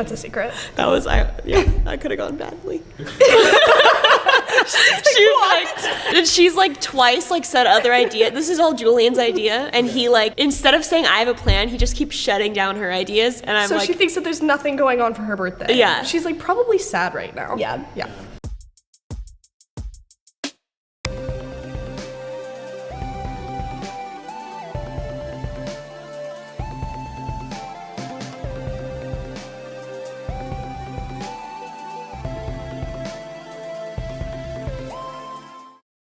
That's a secret. That could have gone badly. She's like twice like said other idea. This is all Julian's idea, and he like instead of saying I have a plan, he just keeps shutting down her ideas, and I'm so like, she thinks that there's nothing going on for her birthday. Yeah. She's like probably sad right now. Yeah.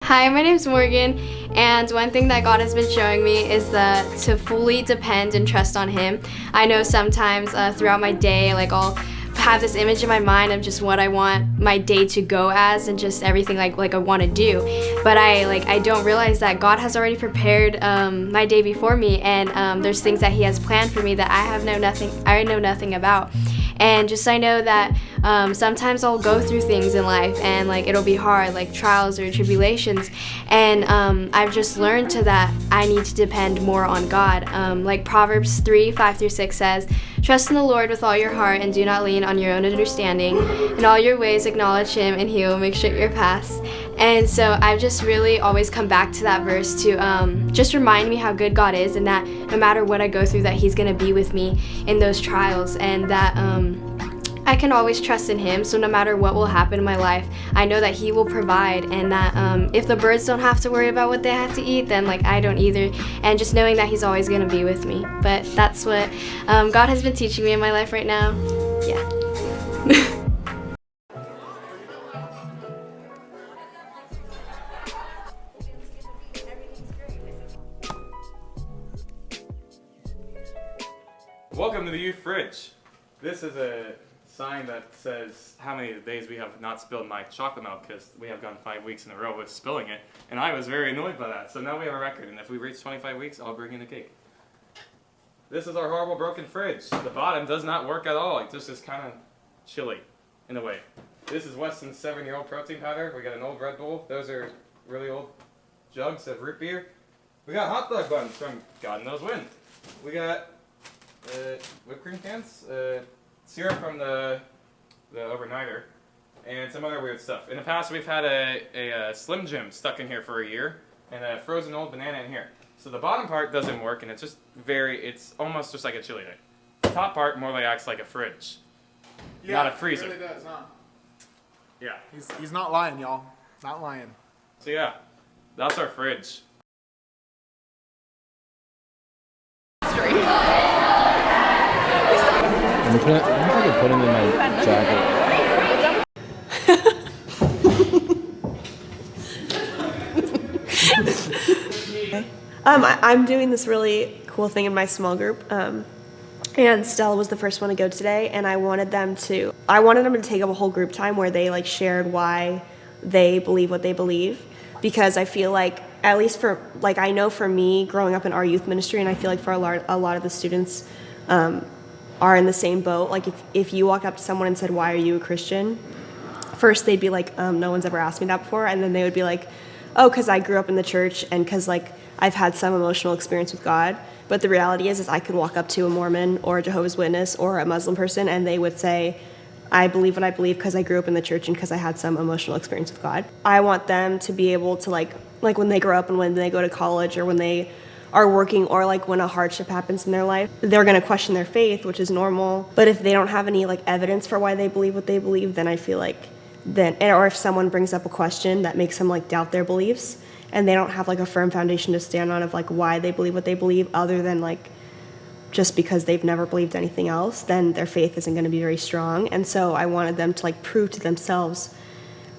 Hi, my name's Morgan, and one thing that God has been showing me is that to fully depend and trust on Him. I know sometimes throughout my day, like I'll have this image in my mind of just what I want my day to go as and just everything like I want to do, but I don't realize that God has already prepared my day before me, and there's things that He has planned for me that I know nothing about. And just I know that sometimes I'll go through things in life and like it'll be hard, like trials or tribulations, and I've just learned to that I need to depend more on God. Like Proverbs 3:5-6 says, "Trust in the Lord with all your heart and do not lean on your own understanding. In all your ways acknowledge Him and He will make straight your paths." And so I've just really always come back to that verse to just remind me how good God is, and that no matter what I go through, that He's gonna be with me in those trials, and that I can always trust in Him. So no matter what will happen in my life, I know that He will provide, and that if the birds don't have to worry about what they have to eat, then like I don't either. And just knowing that He's always gonna be with me. But that's what God has been teaching me in my life right now. Yeah. Welcome to the YTH Fridge. This is a sign that says how many days we have not spilled my chocolate milk, because we have gone 5 weeks in a row with spilling it, and I was very annoyed by that. So now we have a record, and if we reach 25 weeks, I'll bring in a cake. This is our horrible broken fridge. The bottom does not work at all. It just is kind of chilly in a way. This is Weston's 7-year-old protein powder. We got an old Red Bull. Those are really old jugs of root beer. We got hot dog buns from God knows when. We got whipped cream cans, syrup from the overnighter, and some other weird stuff. In the past, we've had a Slim Jim stuck in here for a year, and a frozen old banana in here. So the bottom part doesn't work, and it's just it's almost just like a chili thing. The top part more like acts like a fridge, not a freezer. It really does, huh? Yeah. He's not lying, y'all. Not lying. So yeah, that's our fridge. I wonder if I could put him in my jacket. I'm doing this really cool thing in my small group, and Stella was the first one to go today, and I wanted them to take up a whole group time where they like shared why they believe what they believe, because I feel like, at least for like, I know for me growing up in our youth ministry, and I feel like for a lot of the students are in the same boat. Like if you walk up to someone and said, "Why are you a Christian?" First they'd be like, "No one's ever asked me that before," and then they would be like, "Oh, because I grew up in the church and because like I've had some emotional experience with God." But the reality is I could walk up to a Mormon or a Jehovah's Witness or a Muslim person, and they would say, "I believe what I believe because I grew up in the church and because I had some emotional experience with God." I want them to be able to like when they grow up and when they go to college or when they are working, or like when a hardship happens in their life, they're going to question their faith, which is normal. But if they don't have any like evidence for why they believe what they believe, then I feel like or if someone brings up a question that makes them like doubt their beliefs, and they don't have like a firm foundation to stand on of like why they believe what they believe, other than like just because they've never believed anything else, then their faith isn't going to be very strong. And so I wanted them to like prove to themselves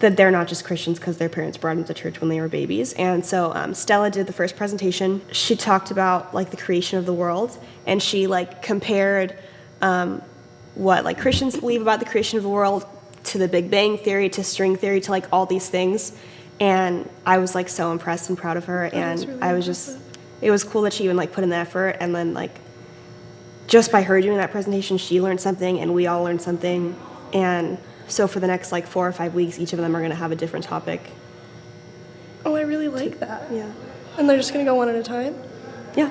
that they're not just Christians because their parents brought them to church when they were babies. And so Stella did the first presentation. She talked about like the creation of the world, and she like compared what like Christians believe about the creation of the world to the Big Bang Theory, to string theory, to like all these things. And I was like so impressed and proud of her, and really I was just, it was cool that she even like put in the effort, and then like just by her doing that presentation, she learned something and we all learned something. And so for the next like 4 or 5 weeks, each of them are going to have a different topic. Oh, I really like that. Yeah. And they're just going to go one at a time? Yeah.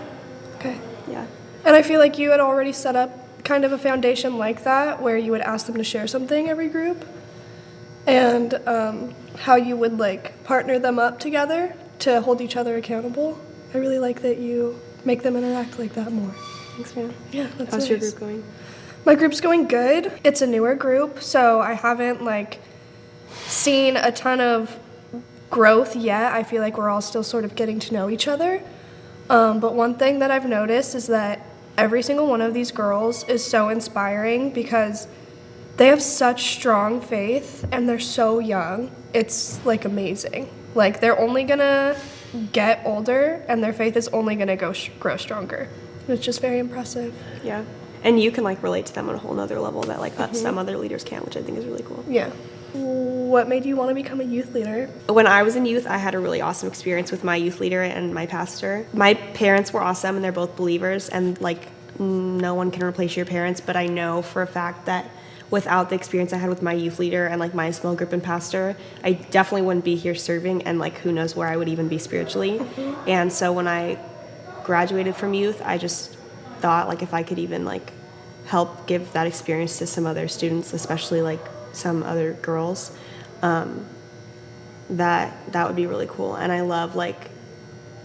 Okay. Yeah. And I feel like you had already set up kind of a foundation like that where you would ask them to share something every group, and how you would like partner them up together to hold each other accountable. I really like that you make them interact like that more. Thanks, man. Yeah, that's How's nice. your group going? My group's going good. It's a newer group, so I haven't like seen a ton of growth yet. I feel like we're all still sort of getting to know each other. But one thing that I've noticed is that every single one of these girls is so inspiring because they have such strong faith and they're so young. It's like amazing. Like they're only gonna get older and their faith is only gonna grow stronger. It's just very impressive. Yeah. And you can like relate to them on a whole nother level that like some other leaders can't, which I think is really cool. Yeah. What made you want to become a youth leader? When I was in youth, I had a really awesome experience with my youth leader and my pastor. My parents were awesome and they're both believers, and like no one can replace your parents, but I know for a fact that without the experience I had with my youth leader and like my small group and pastor, I definitely wouldn't be here serving, and like who knows where I would even be spiritually. And so when I graduated from youth, I just thought like if I could even like help give that experience to some other students, especially like some other girls, that would be really cool. And I love like,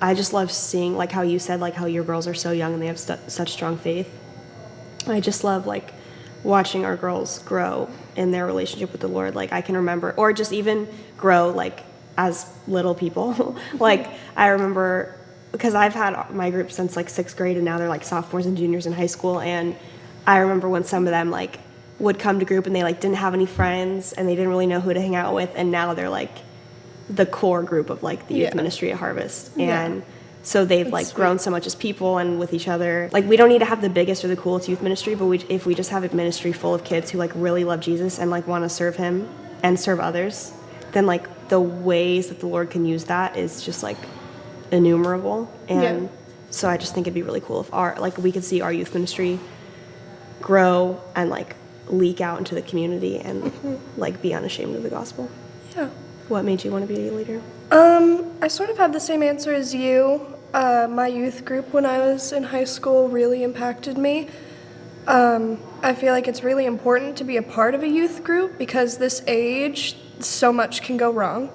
I just love seeing like how you said like how your girls are so young and they have such strong faith. I just love like watching our girls grow in their relationship with the Lord. Like I can remember, or just even grow like as little people. Like I remember, because I've had my group since like 6th grade and now they're like sophomores and juniors in high school, and I remember when some of them like would come to group and they like didn't have any friends and they didn't really know who to hang out with, and now they're like the core group of like the youth ministry at Harvest. And so they've like grown so much as people and with each other. Like we don't need to have the biggest or the coolest youth ministry, but if we just have a ministry full of kids who like really love Jesus and like want to serve him and serve others, then like the ways that the Lord can use that is just like innumerable. And so I just think it'd be really cool if we could see our youth ministry grow and like leak out into the community and like be unashamed of the gospel. Yeah. What made you want to be a leader? I sort of had the same answer as you. My youth group when I was in high school really impacted me. I feel like it's really important to be a part of a youth group because this age, so much can go wrong.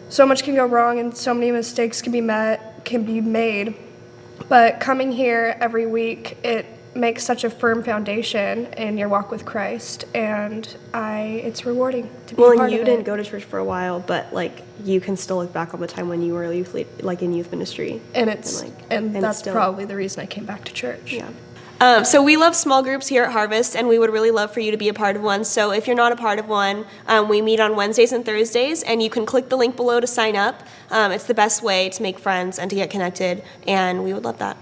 So much can go wrong and so many mistakes can be made. But coming here every week, it makes such a firm foundation in your walk with Christ, and it's rewarding to be a part Well, of and you it. didn't go to church for a while, but like you can still look back on the time when you were in youth ministry, and it's that's still, probably the reason I came back to church. Yeah. So we love small groups here at Harvest, and we would really love for you to be a part of one. So if you're not a part of one, we meet on Wednesdays and Thursdays, and you can click the link below to sign up. It's the best way to make friends and to get connected, and we would love that.